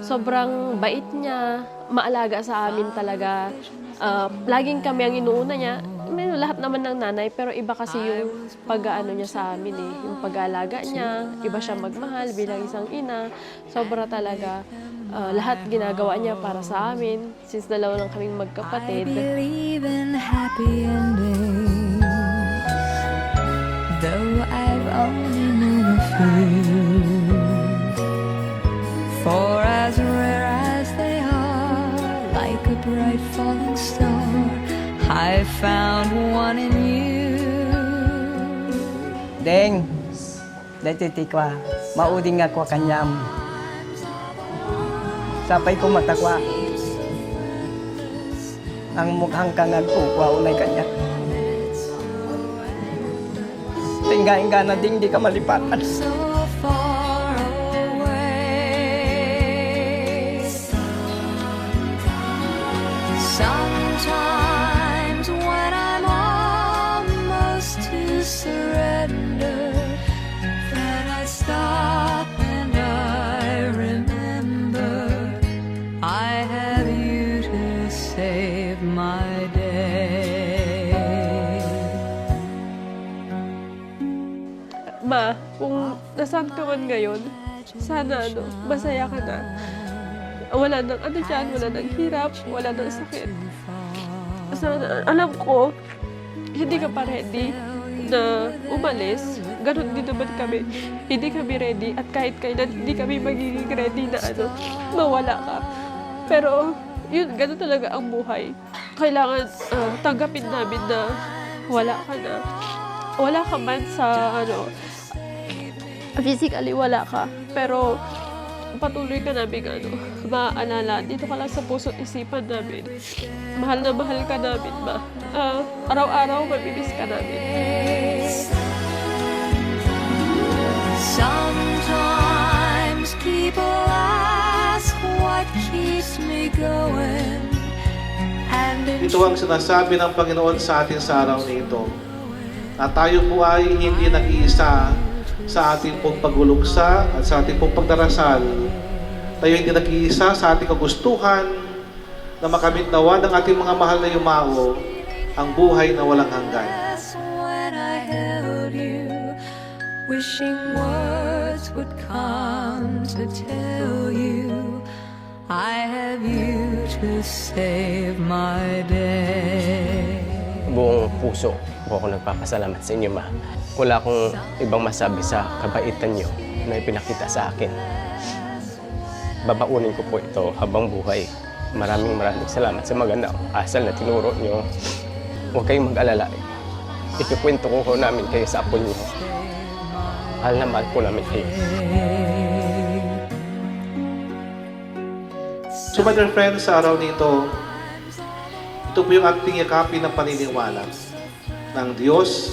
Sobrang bait niya, maalaga sa amin talaga. Laging kami ang inuuna niya. Lahat naman ng nanay, pero iba kasi yung pag-aano niya sa amin eh. Yung pag-aalaga niya, iba siya magmahal bilang isang ina. Sobra talaga. Lahat ginagawa niya para sa amin. Since dalawa lang kaming magkapatid. I believe in happy endings, though I've only known a few. For as rare as they are, like a bright falling star, I found one in you. Deng, dati tikwa, mauding ako kanyam. Sapay ko matakwa. Ang mukhang kangag ko, unay kanya. Tingga-ingga na ding di ka malipatan. So far away. Sometimes when I'm almost to surrender, then I stop and I remember I have you to save my day. Ma, kung nasaan ka man ngayon, sana masaya ka na. Wala nang dyan, wala nang hirap, wala nang sakit. Sana, alam ko, hindi ka pa ready na umalis. Ganon din naman kami. Hindi kami ready at kahit kailan hindi kami magiging ready na mawala ka. Pero, yun, ganon talaga ang buhay. Kailangan tanggapin namin na wala ka na. Wala ka man sa physically wala ka, pero patuloy ka namin maaalala. Dito ka lang sa puso't isipan namin. Mahal na mahal ka namin, ma. Araw-araw mamimiss ka namin. Sometimes people ask what keeps me going, and Ito ang sinasabi ng Panginoon sa atin sa araw na ito, na tayo po ay hindi nag-iisa sa ating pong pagluluksa at sa ating pong pagdarasal. Tayo hindi nag-iisa sa ating kagustuhan na makamit nawa ng ating mga mahal na yumao ang buhay na walang hanggan. when I held you, wishing words would come to tell you I have you to save my day. Buong puso po ako nagpapasalamat sa inyo, Ma. Wala akong ibang masabi sa kabaitan niyo na ipinakita sa akin. Babaunin ko po ito habang buhay. Maraming salamat sa magandang asal na tinuro niyo. Huwag kayong mag-alala. Ikikwento ko namin kayo sa apo niyo. Mahal na mahal po namin kayo. So my dear friends, sa araw nito, ito po yung ating yakapin ng paniniwala ng Diyos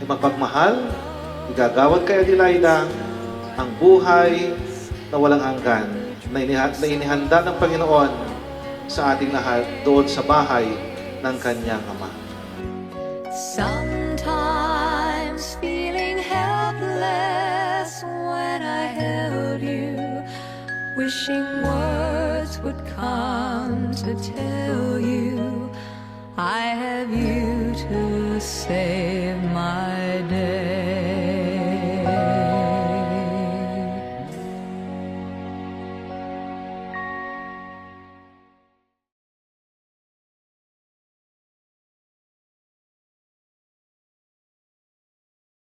na magpagmahal, igagawad kay Adelaida ang buhay na walang hanggan na inihanda ng Panginoon sa ating lahat doon sa bahay ng kanyang Ama. Sometimes feeling helpless when I held you, wishing words would come to tell you I have you to save my day.